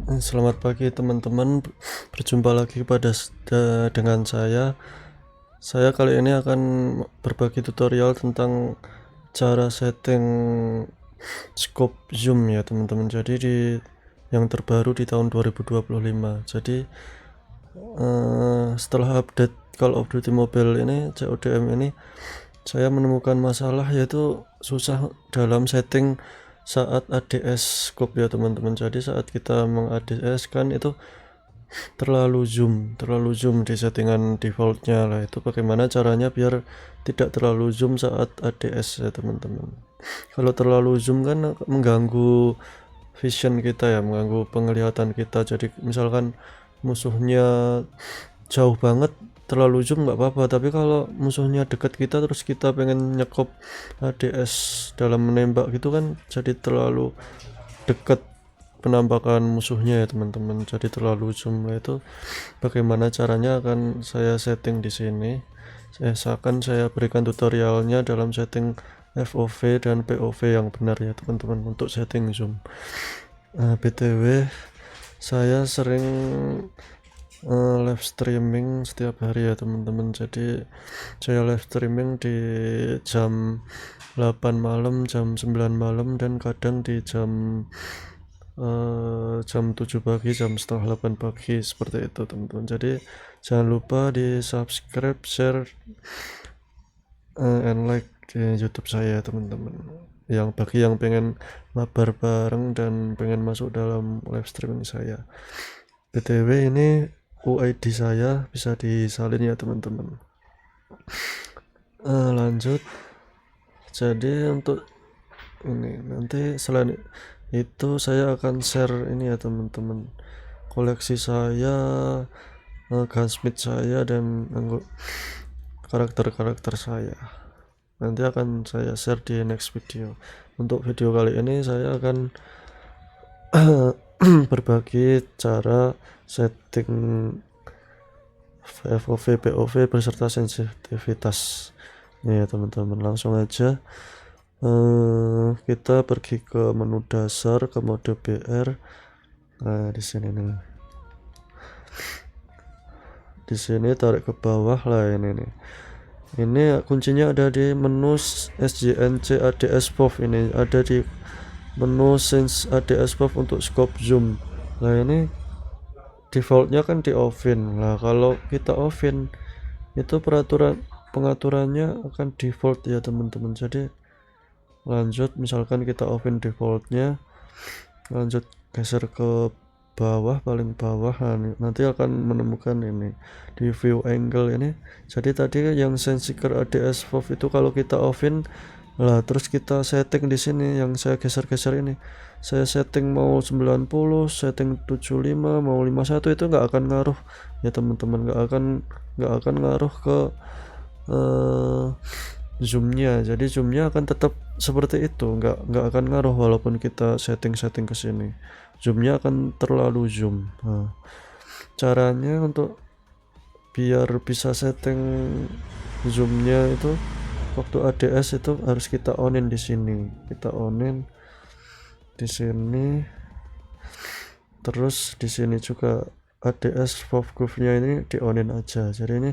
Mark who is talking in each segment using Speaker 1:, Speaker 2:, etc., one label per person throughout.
Speaker 1: Selamat pagi teman-teman, berjumpa lagi dengan saya. Saya kali ini akan berbagi tutorial tentang cara setting scope zoom ya teman-teman. Jadi yang terbaru di tahun 2025. Jadi setelah update Call of Duty Mobile ini, CODM ini, saya menemukan masalah yaitu susah dalam setting saat ADS scope ya teman-teman. Jadi saat kita meng-ADS kan itu terlalu zoom di settingan defaultnya lah. Itu bagaimana caranya biar tidak terlalu zoom saat ADS ya teman-teman. Kalau terlalu zoom kan mengganggu vision kita ya, mengganggu penglihatan kita. Jadi misalkan musuhnya jauh banget, terlalu zoom nggak apa-apa, tapi kalau musuhnya dekat kita terus kita pengen nyekop ADS dalam menembak gitu kan jadi terlalu dekat penampakan musuhnya ya teman-teman, jadi terlalu zoom. Itu bagaimana caranya akan saya setting di sini. Saya berikan tutorialnya dalam setting FOV dan POV yang benar ya teman-teman untuk setting zoom. BTW saya sering live streaming setiap hari ya teman-teman. Jadi saya live streaming di jam 8 malam, jam 9 malam, dan kadang di jam 7 pagi, jam setengah 8 pagi, seperti itu teman-teman. Jadi jangan lupa di subscribe, share, and like di YouTube saya teman-teman. Yang bagi yang pengen mabar bareng dan pengen masuk dalam live streaming saya. BTW ini UID saya bisa disalin ya teman-teman. Lanjut. Jadi untuk ini nanti selain itu saya akan share ini ya teman-teman, koleksi saya, gunsmith saya, dan karakter-karakter saya nanti akan saya share di next video. Untuk video kali ini saya akan berbagi cara setting FOV POV beserta sensitivitas ya teman-teman. Langsung aja kita pergi ke menu dasar, ke mode BR. Nah di sini nih, di sini tarik ke bawah lah ini kuncinya ada di menu SJNC ADS POV. Ini ada di menu Sense ADS POV untuk scope zoom. Nah ini defaultnya kan di offin lah. Kalau kita offin itu pengaturannya akan default ya teman-teman. Jadi lanjut, misalkan kita offin defaultnya, lanjut geser ke bawah, paling bawah, nanti akan menemukan ini di view angle ini. Jadi tadi yang sensiker ADS POV itu kalau kita offin lah, terus kita setting di sini yang saya geser-geser ini, saya setting mau 90, setting 75, mau 51, itu nggak akan ngaruh ya teman-teman, nggak akan ngaruh ke zoomnya. Jadi zoomnya akan tetap seperti itu, nggak akan ngaruh walaupun kita setting ke sini, zoomnya akan terlalu zoom. Nah, caranya untuk biar bisa setting zoomnya itu waktu ADS itu harus kita onin di sini, kita onin di sini, terus di sini juga ADS POV groove-nya ini di onin aja. Jadi ini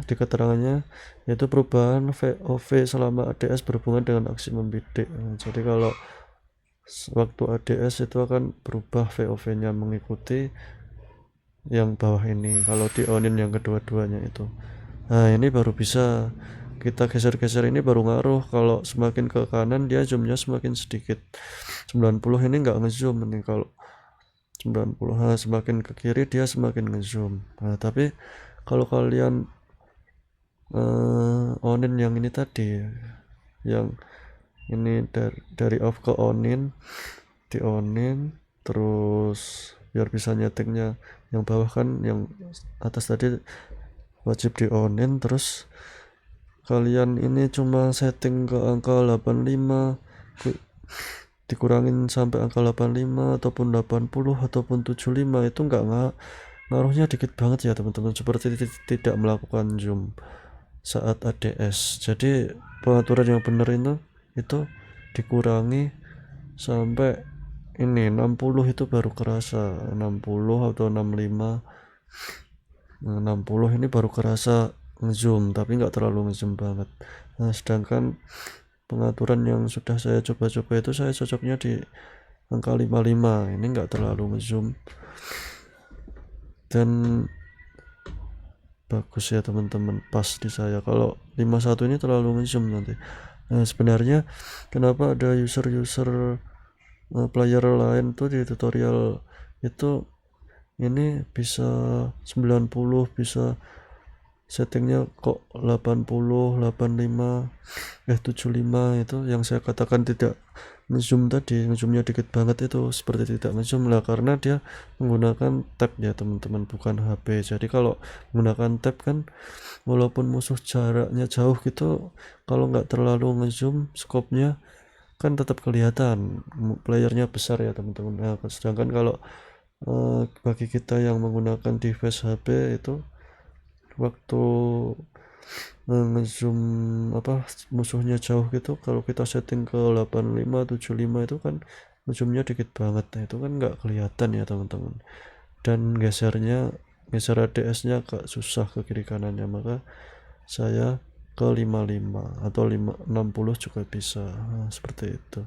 Speaker 1: di keterangannya yaitu perubahan VOV selama ADS berhubungan dengan aksi membidik. Jadi kalau waktu ADS itu akan berubah VOV-nya mengikuti yang bawah ini, kalau di onin yang kedua-duanya itu. Nah ini baru bisa kita geser-geser, ini baru ngaruh. Kalau semakin ke kanan dia zoomnya semakin sedikit, 90 ini nggak ngezoom ini. Kalau 90, semakin ke kiri dia semakin ngezoom. Nah tapi kalau kalian onin yang ini tadi, yang ini dari off ke onin, di onin terus biar bisa nyetingnya. Yang bawah kan, yang atas tadi wajib di onin. Terus kalian ini cuma setting ke angka 85, dikurangin sampai angka 85 ataupun 80 ataupun 75, itu nggak ngaruhnya dikit banget ya teman-teman, seperti tidak melakukan zoom saat ADS. Jadi pengaturan yang benar itu dikurangi sampai ini 60 itu baru kerasa, 60 atau 65. 60 ini baru kerasa ngezoom, tapi nggak terlalu ngezoom banget. Nah, sedangkan pengaturan yang sudah saya coba-coba itu saya cocoknya di angka 55, ini nggak terlalu ngezoom dan bagus ya teman-teman, pas di saya. Kalau 51 ini terlalu ngezoom nanti. Nah, sebenarnya kenapa ada user player lain tuh di tutorial itu ini bisa 90, bisa settingnya kok 80, 85, 75. Itu yang saya katakan tidak ngezoom tadi, ngezoomnya dikit banget itu seperti tidak ngezoom lah, karena dia menggunakan tab ya teman-teman, bukan HP. Jadi kalau menggunakan tab kan walaupun musuh jaraknya jauh gitu, kalau nggak terlalu ngezoom scope-nya kan tetap kelihatan playernya besar ya teman-teman. Nah, sedangkan kalau bagi kita yang menggunakan device HP itu waktu ngezoom musuhnya jauh gitu, kalau kita setting ke 85, 75 itu kan ngezoomnya dikit banget. Nah, itu kan nggak kelihatan ya teman-teman, dan geser ADS nya agak susah ke kiri kanannya, maka saya ke 55 atau 60 juga bisa. Nah, seperti itu.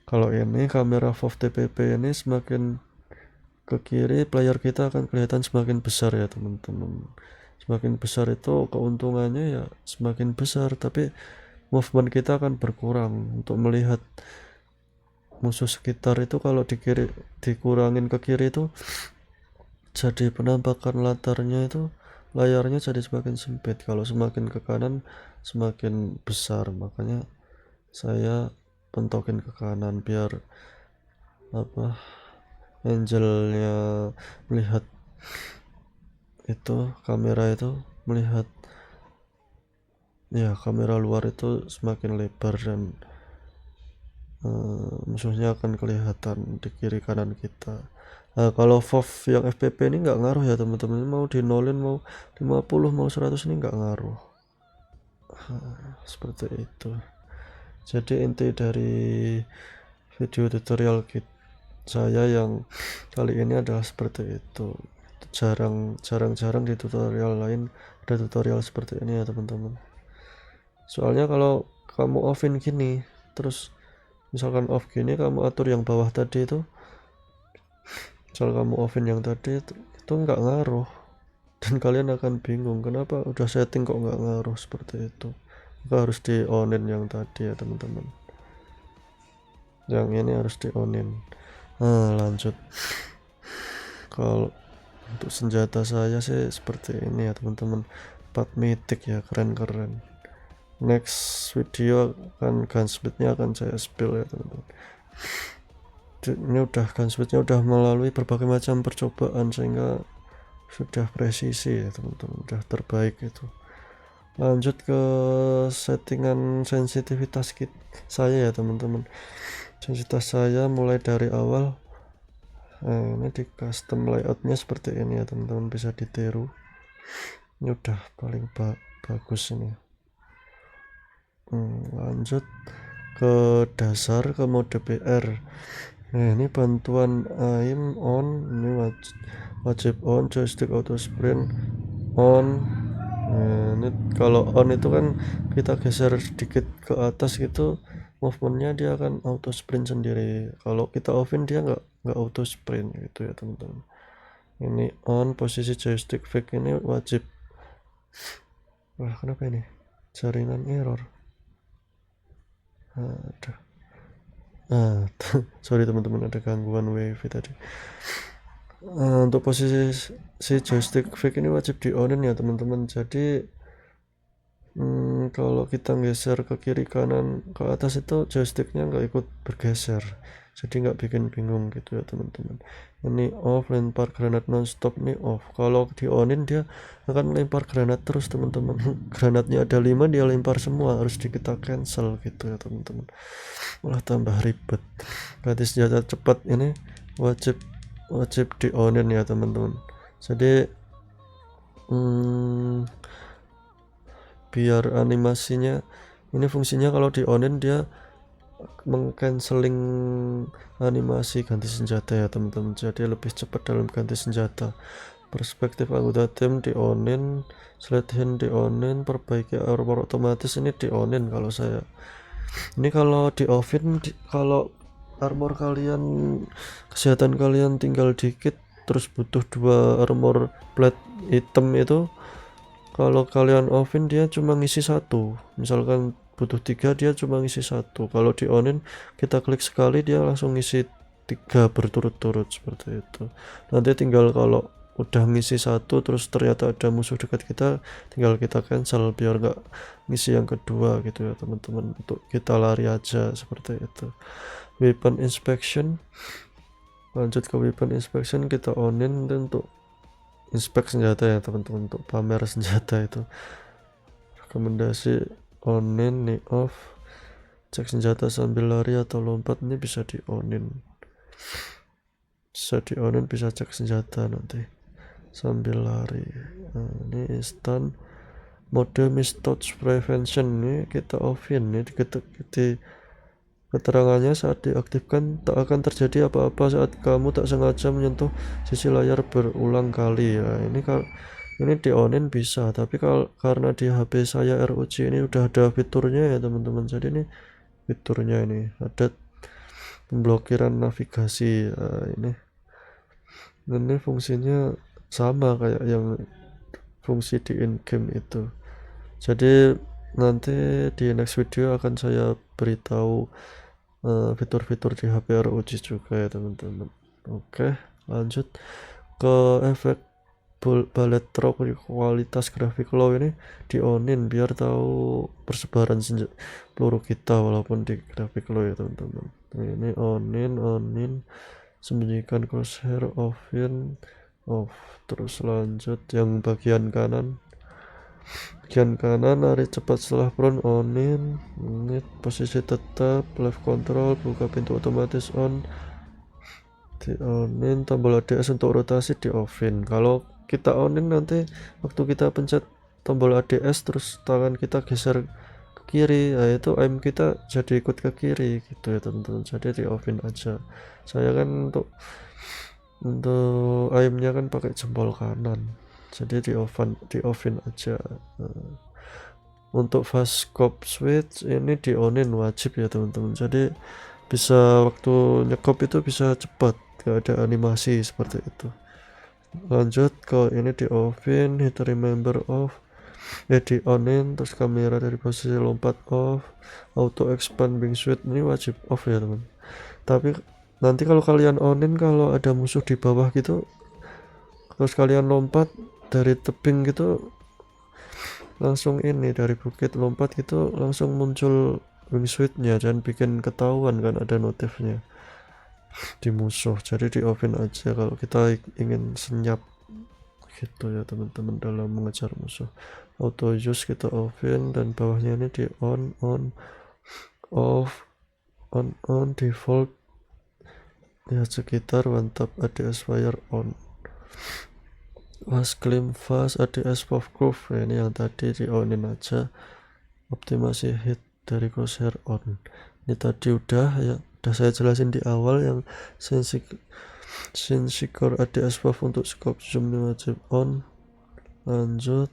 Speaker 1: Kalau ini kamera FOV TPP ini semakin ke kiri player kita akan kelihatan semakin besar ya teman-teman. Semakin besar itu keuntungannya ya semakin besar, tapi movement kita akan berkurang untuk melihat musuh sekitar itu. Kalau di kiri dikurangin ke kiri itu jadi penampakan latarnya itu, layarnya jadi semakin sempit. Kalau semakin ke kanan semakin besar, makanya saya pentokin ke kanan biar angle-nya melihat itu kamera itu melihat ya kamera luar itu semakin lebar dan musuhnya akan kelihatan di kiri kanan kita. Nah, kalau FOV yang FPP ini nggak ngaruh ya teman-teman, mau di nolin mau 50 mau 100 ini nggak ngaruh. Seperti itu. Jadi inti dari video tutorial saya yang kali ini adalah seperti itu. Jarang-jarang di tutorial lain ada tutorial seperti ini ya teman-teman. Soalnya kalau kamu offin gini, terus misalkan off gini, kamu atur yang bawah tadi itu, misal kamu offin yang tadi itu nggak ngaruh, dan kalian akan bingung kenapa udah setting kok nggak ngaruh seperti itu. Maka harus di onin yang tadi ya teman-teman, yang ini harus di onin. Nah, lanjut. Kalau untuk senjata saya sih seperti ini ya teman-teman, 4 mythic ya, keren-keren. Next video akan gunsmithnya akan saya spill ya teman-teman. Ini udah gunsmithnya udah melalui berbagai macam percobaan sehingga sudah presisi ya teman-teman, udah terbaik itu. Lanjut ke settingan sensitivitas kit saya ya teman-teman. Sensitivitas saya mulai dari awal. Nah, ini di custom layoutnya seperti ini ya teman-teman, bisa ditiru. Ini udah paling bagus ini. Lanjut ke dasar, ke mode PR. Nah, ini bantuan aim on, ini wajib on, joystick auto sprint on. Nah, ini kalau on itu kan kita geser sedikit ke atas gitu, movementnya dia akan auto sprint sendiri. Kalau kita offin dia nggak auto sprint gitu ya teman-teman. Ini on, posisi joystick fake ini wajib. Wah, kenapa ini jaringan error? Aduh. Sorry teman-teman, ada gangguan wifi tadi. Untuk posisi si joystick fake ini wajib di onin ya teman-teman. Jadi kalau kita geser ke kiri kanan ke atas itu joysticknya nggak ikut bergeser, jadi nggak bikin bingung gitu ya teman-teman. Ini off, lempar granat nonstop nih off. Kalau di onin dia akan lempar granat terus teman-teman. Granatnya ada 5 dia lempar semua, harus kita cancel gitu ya teman-teman, malah tambah ribet. Berarti senjata cepat ini wajib di onin ya teman-teman. Jadi biar animasinya ini fungsinya kalau di onin dia mengcanceling animasi ganti senjata ya teman-teman, jadi lebih cepat dalam ganti senjata. Perspektif anggota tim di onin, slide hand di onin, perbaiki armor otomatis ini di onin kalau saya. Ini kalau di offin, kalau armor kalian, kesehatan kalian tinggal dikit terus butuh 2 armor plate hitam itu, kalau kalian offin dia cuma ngisi 1, misalkan butuh 3 dia cuma ngisi 1. Kalau di onin kita klik sekali dia langsung ngisi 3 berturut-turut seperti itu. Nanti tinggal kalau udah ngisi 1 terus ternyata ada musuh dekat kita, tinggal kita cancel biar nggak ngisi yang kedua gitu ya teman-teman, untuk kita lari aja seperti itu. Weapon inspection, lanjut ke weapon inspection, kita onin untuk inspek senjata ya teman-teman, untuk pamer senjata itu. Rekomendasi onin, nih off, cek senjata sambil lari atau lompat, ini bisa di onin, bisa cek senjata nanti sambil lari. Nah, ini instant mode mistouch prevention, ini kita offin, ini di keterangannya saat diaktifkan tak akan terjadi apa-apa saat kamu tak sengaja menyentuh sisi layar berulang kali ya. Ini di onin bisa, tapi karena di HP saya ROG ini udah ada fiturnya ya teman-teman, jadi ini fiturnya ini ada pemblokiran navigasi. Ini fungsinya sama kayak yang fungsi di in-game itu. Jadi nanti di next video akan saya beritahu fitur-fitur di HP ROG juga ya teman-teman. Oke, lanjut ke efek bullet drop. Kualitas grafik low ini di onin biar tahu persebaran peluru kita walaupun di grafik low ya teman-teman. Ini onin, sembunyikan crosshair, offin, off. Terus lanjut yang bagian kanan lari cepat setelah prone, onin. Ini posisi tetap, left control, buka pintu otomatis on, di onin. Tombol ADS untuk rotasi di offin. Kalau kita onin nanti waktu kita pencet tombol ADS terus tangan kita geser ke kiri, nah itu aim kita jadi ikut ke kiri gitu ya teman-teman, jadi di offin aja. Saya kan untuk aimnya kan pakai jempol kanan, jadi di offin aja. Untuk fast scope switch ini di onin wajib ya teman-teman, jadi bisa waktu nyekop itu bisa cepat, gak ada animasi seperti itu. Lanjut ke ini di offin, hit remember off, di onin. Terus kamera dari posisi lompat off, auto expand wing suit ini wajib off ya teman. Tapi nanti kalau kalian onin, kalau ada musuh di bawah gitu terus kalian lompat dari tebing gitu, langsung ini dari bukit lompat gitu langsung muncul wingsuitnya, dan bikin ketahuan kan ada notifnya di musuh, jadi di offin aja kalau kita ingin senyap gitu ya teman-teman dalam mengejar musuh. Auto use kita offin, dan bawahnya ini di on off, on default ya, sekitar one tap ADS fire on, fast climb fast ADS pop curve ya, ini yang tadi di onin aja. Optimasi hit dari crosshair on, ini tadi udah saya jelasin di awal. Yang Sensicore ADS buff untuk scope zoom ini wajib on. Lanjut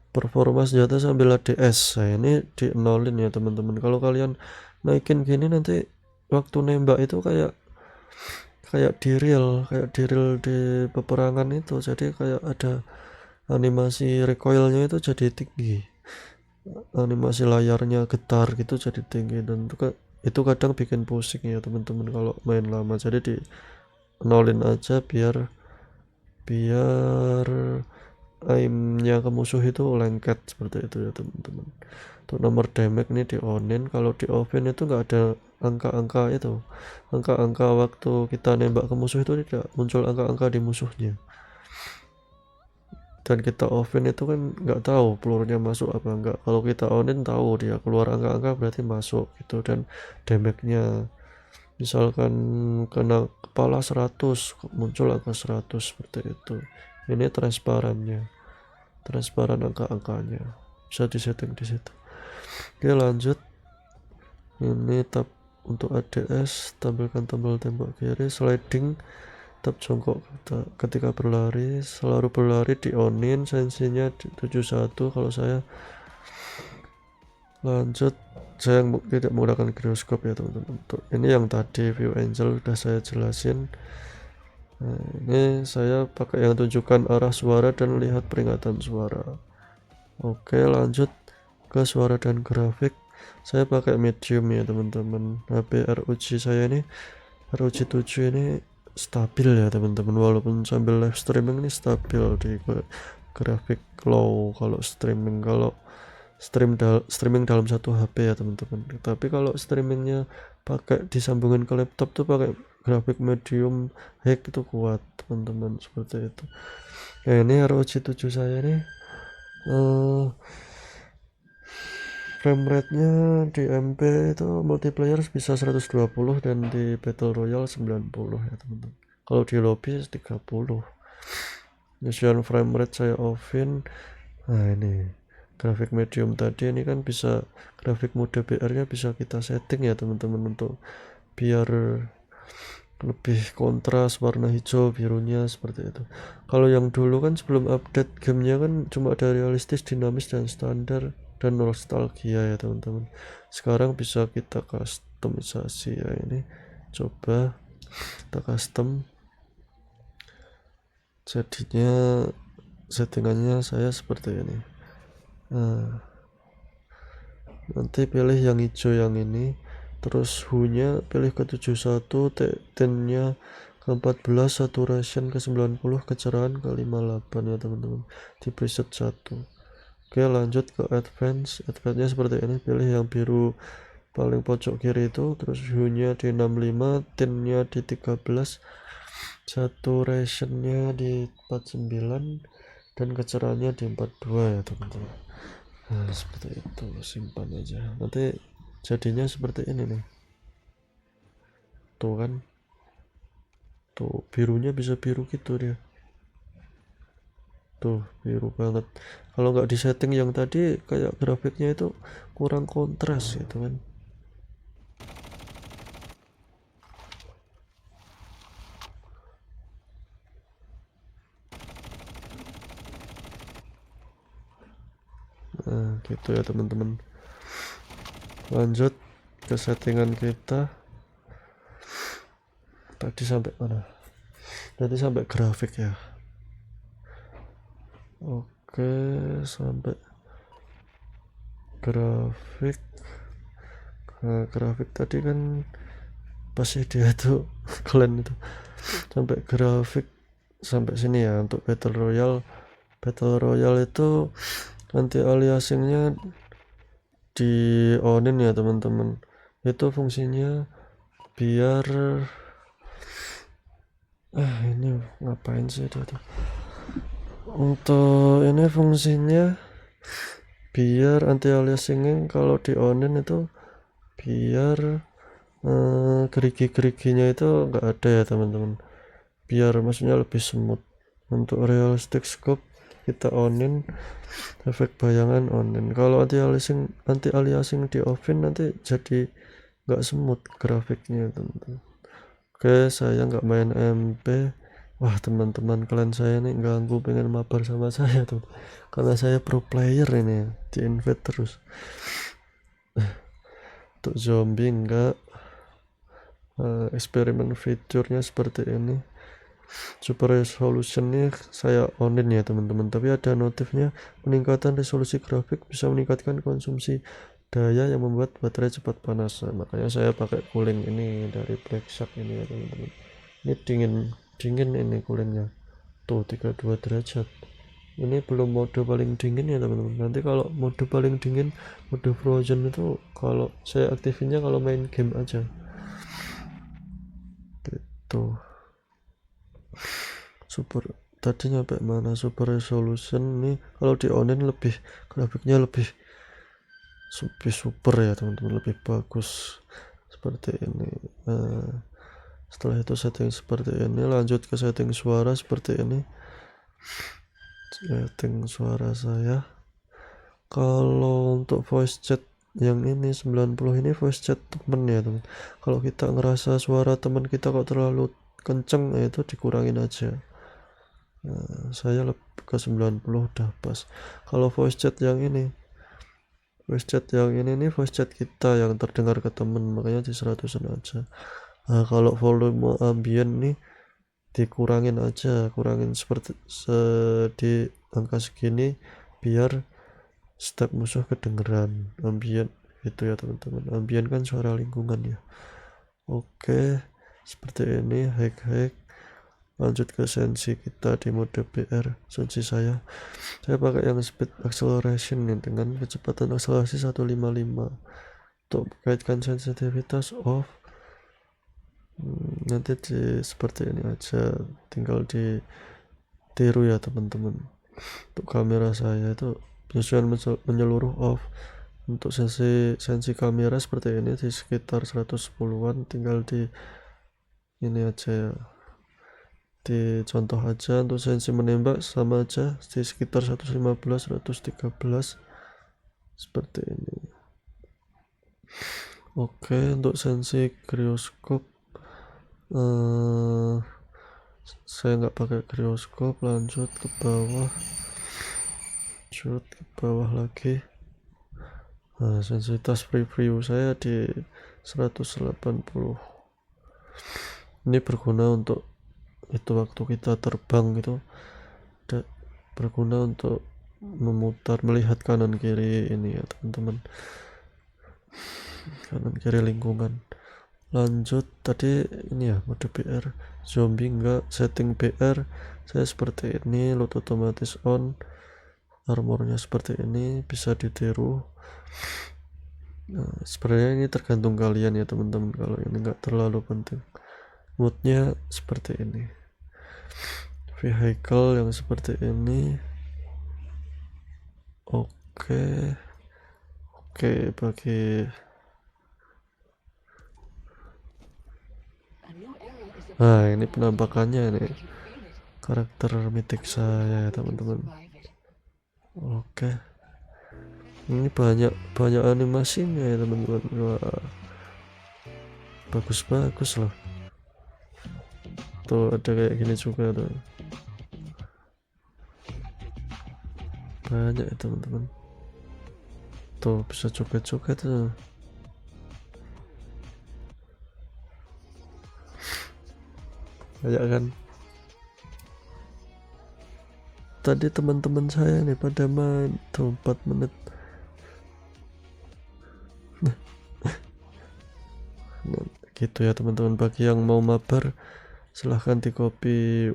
Speaker 1: performa senjata sambil ADS, nah ini di nolin ya teman-teman. Kalau kalian naikin gini nanti waktu nembak itu kayak di real di peperangan itu, jadi kayak ada animasi recoilnya itu jadi tinggi, animasi layarnya getar gitu jadi tinggi, dan itu kadang bikin pusing ya teman-teman kalau main lama. Jadi di nolin aja biar aimnya ke musuh itu lengket seperti itu ya teman-teman. Untuk nomor damage nih di onin, kalau di offin itu nggak ada angka-angka itu, angka-angka waktu kita nembak ke musuh itu tidak muncul angka-angka di musuhnya, dan kita offin itu kan nggak tahu pelurunya masuk apa enggak. Kalau kita onin tahu dia keluar angka-angka berarti masuk gitu, dan damage-nya misalkan kena kepala 100 muncul angka 100 seperti itu. Ini transparan angka-angkanya, bisa disetting di situ. Oke, lanjut Ini tab untuk ADS, tampilkan tombol tembok kiri, sliding, tab jongkok ketika berlari, selalu berlari di onin, sensinya 71 kalau saya. Lanjut, saya tidak menggunakan gyroscope ya teman-teman. Ini yang tadi view angel sudah saya jelasin. Nah, ini saya pakai yang tunjukkan arah suara dan lihat peringatan suara. Oke, lanjut ke suara dan grafik. Saya pakai medium ya teman-teman. HP ROG saya ini ROG 7 ini stabil ya teman-teman, walaupun sambil live streaming ini stabil di grafik low kalau streaming. Kalau streaming dalam satu HP ya teman-teman, tapi kalau streamingnya pakai disambungin ke laptop tuh pakai grafik medium high itu kuat teman-teman, seperti itu. Ini ROG 7 saya nih, frame rate nya di MP itu multiplayer bisa 120 dan di battle royale 90 ya teman-teman. Kalau di lobby 30. Nyusun frame rate saya offin. Nah ini grafik medium tadi ini kan bisa, grafik mode BR nya bisa kita setting ya teman-teman, untuk biar lebih kontras warna hijau birunya seperti itu. Kalau yang dulu kan sebelum update gamenya kan cuma ada realistis, dinamis, dan standar dan nostalgia ya teman-teman. Sekarang bisa kita customisasi ya. Ini coba kita custom, jadinya settingannya saya seperti ini. Nah, nanti pilih yang hijau yang ini, terus hue-nya pilih ke 71, tint-nya ke 14, saturation ke 90, kecerahan ke 58 ya teman-teman, di preset 1. Oke, lanjut ke advance nya seperti ini, pilih yang biru paling pojok kiri itu, terus hue-nya di 65, tint-nya di 13, saturation-nya di 49, dan kecerahannya di 42 ya teman-teman. Nah, seperti itu, simpan aja, nanti jadinya seperti ini nih. Tuh kan, tuh birunya bisa biru gitu dia, tuh biru banget. Kalau nggak disetting yang tadi, kayak grafiknya itu kurang kontras gitu kan. Nah gitu ya teman-teman. Lanjut ke settingan kita. Tadi sampai mana? Tadi sampai grafik ya. Oke, sampai grafik. Nah, grafik tadi kan pasti dia tuh kalian itu sampai grafik sampai sini ya. Untuk battle royale itu anti aliasingnya di onin ya teman-teman. Itu fungsinya biar ini ngapain sih itu tuh. Untuk ini fungsinya biar anti aliasingnya kalau di onin itu biar gerigi-geriginya itu enggak ada ya teman-teman, biar maksudnya lebih smooth. Untuk realistic scope kita onin, efek bayangan onin. Kalau anti aliasing di offin nanti jadi nggak smooth grafiknya teman-teman. Oke, saya nggak main MP. Wah teman-teman, kalian saya nih ganggu pengen mabar sama saya tuh, karena saya pro player ini, di invite terus. Untuk zombie enggak. Eksperimen fiturnya seperti ini. Super resolution nya saya onin ya teman-teman, tapi ada notifnya, peningkatan resolusi grafik bisa meningkatkan konsumsi daya yang membuat baterai cepat panas. Nah, makanya saya pakai cooling ini dari Black Shark ini ya teman-teman. Ini dingin ini coolingnya tuh 32 derajat. Ini belum mode paling dingin ya teman-teman. Nanti kalau mode paling dingin, mode frozen itu kalau saya aktifinnya kalau main game aja gitu. Super tadi nyampe mana? Super resolution nih kalau di onin lebih grafiknya lebih super ya teman-teman, lebih bagus seperti ini. Setelah itu setting seperti ini, lanjut ke setting suara seperti ini. Setting suara saya, kalau untuk voice chat yang ini 90 ini voice chat temen ya teman. Kalau kita ngerasa suara teman kita kok terlalu kenceng, ya itu dikurangin aja. Nah, saya lebih ke 90 udah pas. Kalau voice chat yang ini nih voice chat kita yang terdengar ke temen, makanya di 100an aja. Nah, kalau volume ambient nih dikurangin aja, kurangin seperti di angka segini biar step musuh kedengeran ambient gitu ya teman-teman. Ambient kan suara lingkungan ya. Oke, seperti ini hack. Lanjut ke sensi kita di mode BR. Sensi saya pakai yang speed acceleration nih dengan kecepatan akselerasi 155. Untuk kaitkan sensitivitas off, nanti seperti ini aja, tinggal ditiru ya teman-teman. Untuk kamera saya itu penyesuaian menyeluruh off. Untuk sensi kamera seperti ini di sekitar 110-an, tinggal di ini aja ya, di contoh aja. Untuk sensi menembak sama aja di sekitar 115 113 seperti ini. Oke, untuk sensi krioskop saya nggak pakai krioskop. Lanjut ke bawah lagi. Nah, sensitivitas preview saya di 180. Ini berguna untuk itu waktu kita terbang itu, berguna untuk melihat kanan kiri ini ya teman-teman, kanan kiri lingkungan. Lanjut tadi ini ya mode BR. Zombie enggak, setting BR saya seperti ini, load otomatis on, armornya seperti ini, bisa ditiru. Nah, sebenarnya ini tergantung kalian ya teman-teman, kalau ini enggak terlalu penting. Moodnya seperti ini, vehicle yang seperti ini. Oke, bagi nah ini penampakannya nih karakter mitik saya ya teman-teman. Oke, ini banyak animasinya ya teman-teman. Wah, bagus loh. Tuh ada kayak gini juga tuh, banyak ya teman-teman. Tuh bisa joget-joget tuh. Banyak kan. Tadi teman-teman saya nih pada main tuh 4 menit. Nah, gitu ya teman-teman. Bagi yang mau mabar silahkan di copy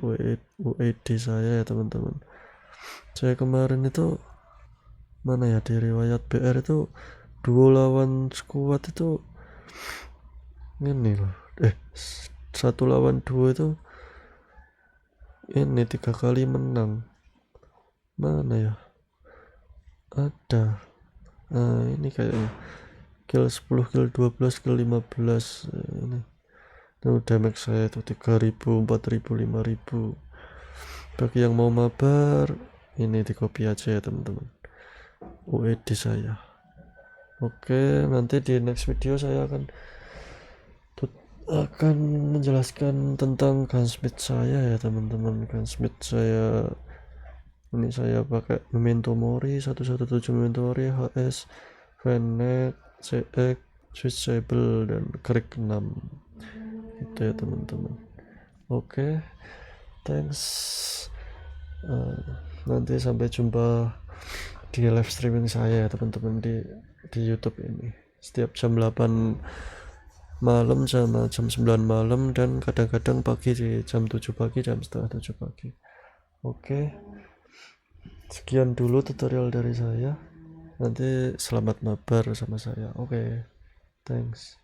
Speaker 1: UID saya ya teman-teman. Saya kemarin itu mana ya, di riwayat BR itu duo lawan squad itu ini loh, 1 lawan 2 itu ini 3 kali menang. Mana ya, ada ini kayaknya kill 10, kill 12, kill 15 ini. Damage saya itu 3000, 4000, 5000. Bagi yang mau mabar ini di copy aja ya teman-teman UID saya. Oke, nanti di next video saya akan menjelaskan tentang gunsmith saya ya teman-teman. Gunsmith saya ini saya pakai Memento Mori 117 Memento Mori, HS, Fennec, CX, Switchable, dan Krik 6 itu ya teman-teman. Oke, thanks. Nanti sampai jumpa di live streaming saya ya teman-teman di YouTube ini setiap jam 8 malam sama jam 9 malam, dan kadang-kadang pagi di jam 7 pagi, jam setengah 7 pagi. Oke, sekian dulu tutorial dari saya. Nanti selamat mabar sama saya. Oke, thanks.